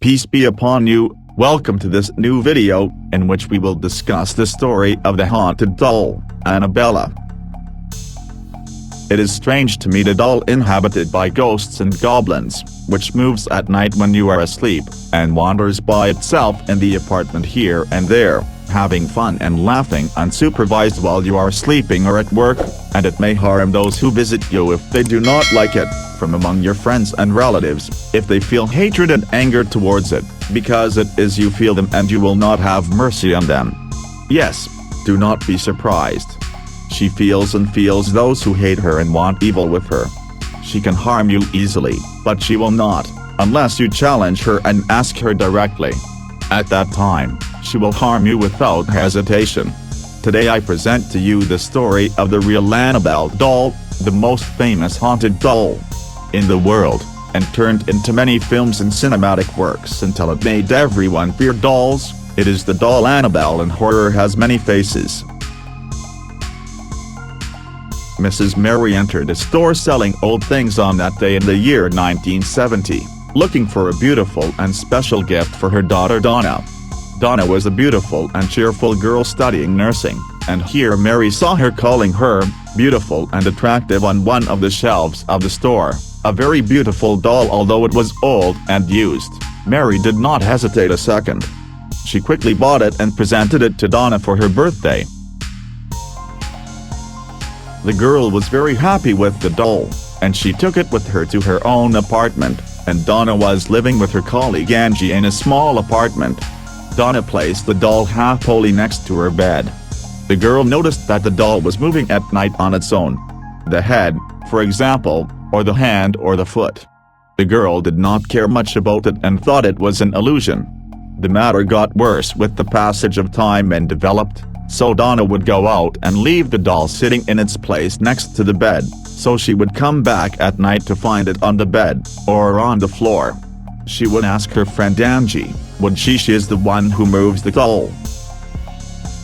Peace be upon you. Welcome to this new video, in which we will discuss the story of the haunted doll, Annabelle. It is strange to meet a doll inhabited by ghosts and goblins, which moves at night when you are asleep, and wanders by itself in the apartment here and there, having fun and laughing unsupervised while you are sleeping or at work, and it may harm those who visit you if they do not like it, from among your friends and relatives, if they feel hatred and anger towards it, because it is you feel them and you will not have mercy on them. Yes, do not be surprised. She feels those who hate her and want evil with her. She can harm you easily, but she will not, unless you challenge her and ask her directly. At that time, she will harm you without hesitation. Today I present to you the story of the real Annabelle doll, the most famous haunted doll in the world, and turned into many films and cinematic works until it made everyone fear dolls. It is the doll Annabelle, and horror has many faces. Mrs. Mary entered a store selling old things on that day in the year 1970, looking for a beautiful and special gift for her daughter Donna. Donna was a beautiful and cheerful girl studying nursing, and here Mary saw her calling her beautiful and attractive on one of the shelves of the store. A very beautiful doll, although it was old and used. Mary did not hesitate a second. She quickly bought it and presented it to Donna for her birthday. The girl was very happy with the doll, and she took it with her to her own apartment, and Donna was living with her colleague Angie in a small apartment. Donna placed the doll happily next to her bed. The girl noticed that the doll was moving at night on its own. The head, for example, or the hand or the foot. The girl did not care much about it and thought it was an illusion. The matter got worse with the passage of time and developed, so Donna would go out and leave the doll sitting in its place next to the bed, so she would come back at night to find it on the bed, or on the floor. She would ask her friend Angie, would she is the one who moves the doll.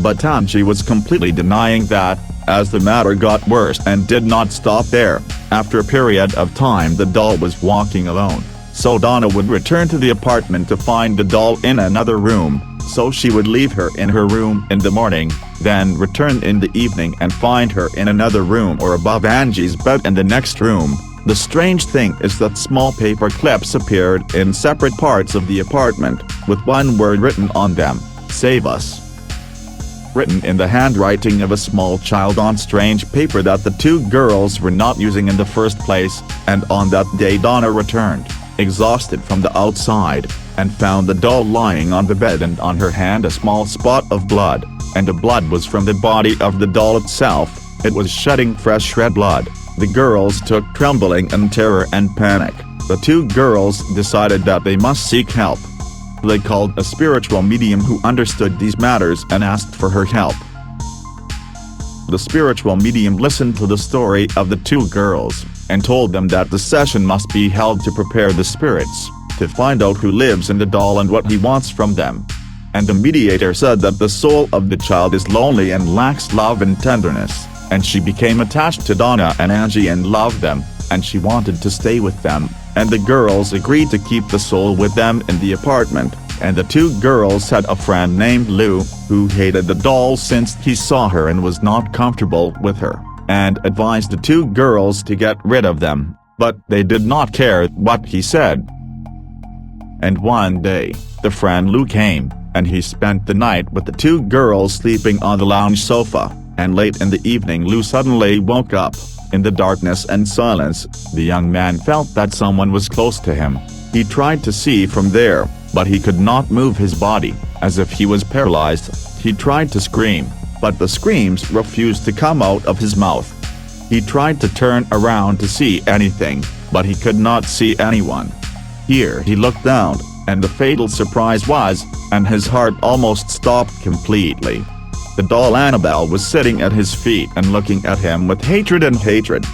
But Angie was completely denying that, as the matter got worse and did not stop there. After a period of time the doll was walking alone, so Donna would return to the apartment to find the doll in another room, so she would leave her in her room in the morning, then return in the evening and find her in another room or above Angie's bed in the next room. The strange thing is that small paper clips appeared in separate parts of the apartment, with one word written on them, "Save us," written in the handwriting of a small child on strange paper that the two girls were not using in the first place. And on that day Donna returned, exhausted from the outside, and found the doll lying on the bed and on her hand a small spot of blood, and the blood was from the body of the doll itself. It was shedding fresh red blood. The girls took trembling and terror and panic. The two girls decided that they must seek help. They called a spiritual medium who understood these matters and asked for her help. The spiritual medium listened to the story of the two girls, and told them that the session must be held to prepare the spirits, to find out who lives in the doll and what he wants from them. And the mediator said that the soul of the child is lonely and lacks love and tenderness, and she became attached to Donna and Angie and loved them, and she wanted to stay with them. And the girls agreed to keep the soul with them in the apartment, and the two girls had a friend named Lou, who hated the doll since he saw her and was not comfortable with her, and advised the two girls to get rid of them, but they did not care what he said. And one day, the friend Lou came, and he spent the night with the two girls sleeping on the lounge sofa, and late in the evening Lou suddenly woke up. In the darkness and silence, the young man felt that someone was close to him. He tried to see from there, but he could not move his body, as if he was paralyzed. He tried to scream, but the screams refused to come out of his mouth. He tried to turn around to see anything, but he could not see anyone. Here he looked down, and the fatal surprise was, and his heart almost stopped completely. The doll Annabelle was sitting at his feet and looking at him with hatred and hatred.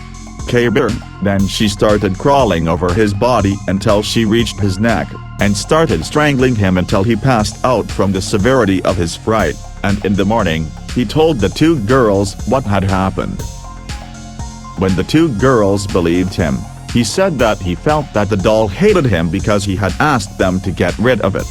Then she started crawling over his body until she reached his neck, and started strangling him until he passed out from the severity of his fright, and in the morning, he told the two girls what had happened. When the two girls believed him, He said that he felt that the doll hated him because he had asked them to get rid of it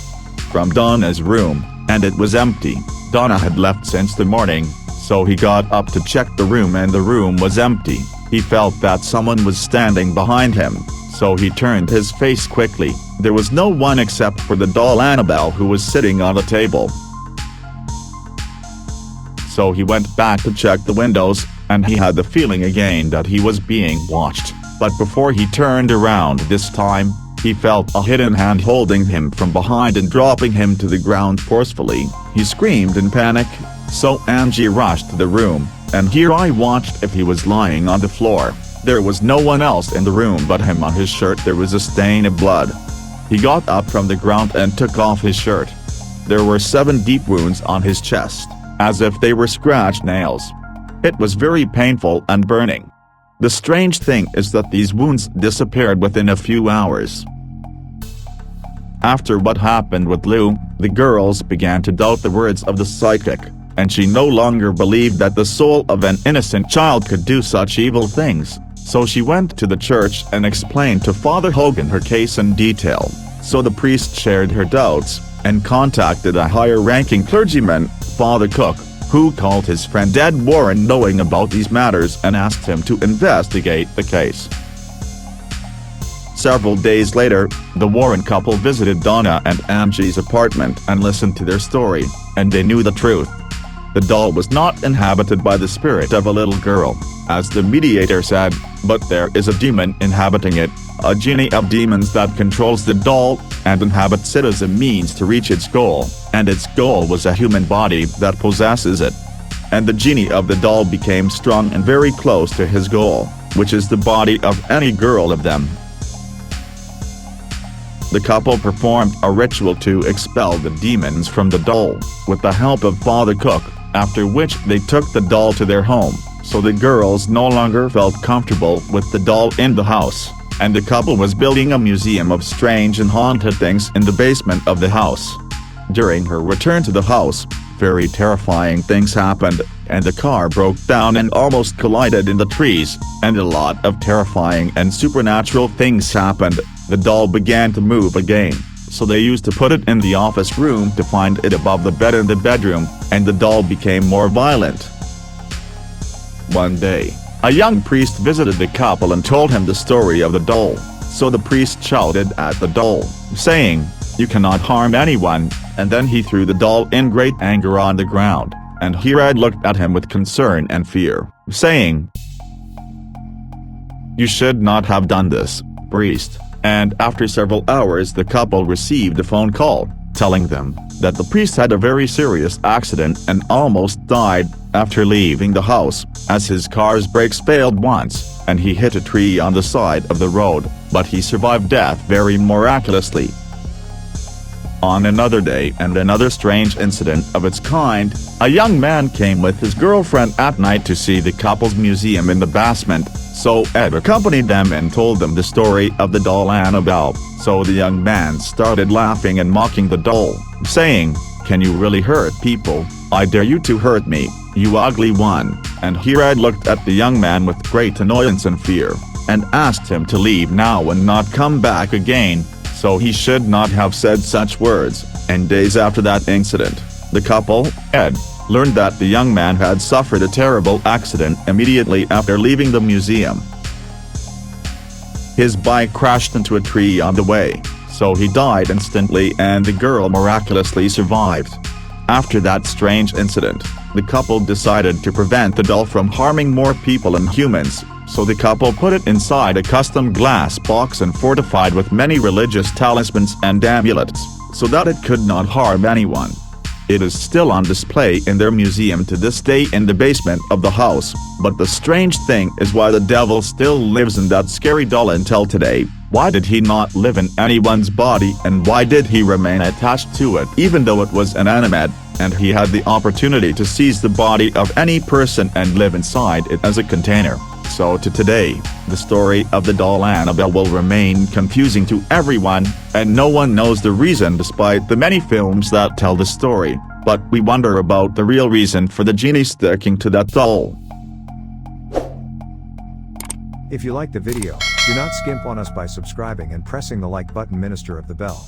from Donna's room, and it was empty. Donna had left since the morning, so he got up to check the room and the room was empty. He felt that someone was standing behind him, so he turned his face quickly. There was no one except for the doll Annabelle, who was sitting on the table. So he went back to check the windows, and he had the feeling again that he was being watched. But before he turned around this time, he felt a hidden hand holding him from behind and dropping him to the ground forcefully. He screamed in panic, so Angie rushed to the room, and here I watched if he was lying on the floor. There was no one else in the room but him. On his shirt there was a stain of blood. He got up from the ground and took off his shirt. There were 7 deep wounds on his chest, as if they were scratched nails. It was very painful and burning. The strange thing is that these wounds disappeared within a few hours. After what happened with Lou, the girls began to doubt the words of the psychic, and she no longer believed that the soul of an innocent child could do such evil things. So she went to the church and explained to Father Hogan her case in detail. So the priest shared her doubts, and contacted a higher-ranking clergyman, Father Cook, who called his friend Ed Warren knowing about these matters and asked him to investigate the case. Several days later, the Warren couple visited Donna and Angie's apartment and listened to their story, and they knew the truth. The doll was not inhabited by the spirit of a little girl, as the mediator said, but there is a demon inhabiting it, a genie of demons that controls the doll and inhabits it as a means to reach its goal, and its goal was a human body that possesses it. And the genie of the doll became strong and very close to his goal, which is the body of any girl of them. The couple performed a ritual to expel the demons from the doll, with the help of Father Cook, after which they took the doll to their home, so the girls no longer felt comfortable with the doll in the house, and the couple was building a museum of strange and haunted things in the basement of the house. During her return to the house, very terrifying things happened, and the car broke down and almost collided in the trees, and a lot of terrifying and supernatural things happened. The doll began to move again, so they used to put it in the office room to find it above the bed in the bedroom, and the doll became more violent. One day, a young priest visited the couple and told him the story of the doll, so the priest shouted at the doll, saying, "You cannot harm anyone," and then he threw the doll in great anger on the ground, and Herod looked at him with concern and fear, saying, "You should not have done this, priest." And after several hours the couple received a phone call, telling them that the priest had a very serious accident and almost died after leaving the house, as his car's brakes failed once, and he hit a tree on the side of the road, but he survived death very miraculously. On another day and another strange incident of its kind, a young man came with his girlfriend at night to see the couple's museum in the basement, so Ed accompanied them and told them the story of the doll Annabelle. So the young man started laughing and mocking the doll, saying, "Can you really hurt people? I dare you to hurt me, you ugly one." And Herod looked at the young man with great annoyance and fear, and asked him to leave now and not come back again. So he should not have said such words, and days after that incident, the couple, Ed, learned that the young man had suffered a terrible accident immediately after leaving the museum. His bike crashed into a tree on the way, so he died instantly and the girl miraculously survived. After that strange incident, the couple decided to prevent the doll from harming more people and humans, so the couple put it inside a custom glass box and fortified with many religious talismans and amulets, so that it could not harm anyone. It is still on display in their museum to this day in the basement of the house, but the strange thing is why the devil still lives in that scary doll until today. Why did he not live in anyone's body, and why did he remain attached to it even though it was inanimate, and he had the opportunity to seize the body of any person and live inside it as a container? So to today, the story of the doll Annabelle will remain confusing to everyone, and no one knows the reason despite the many films that tell the story, but we wonder about the real reason for the genie sticking to that doll. If you like the video, Do not skimp on us by subscribing and pressing the like button, Minister of the Bell.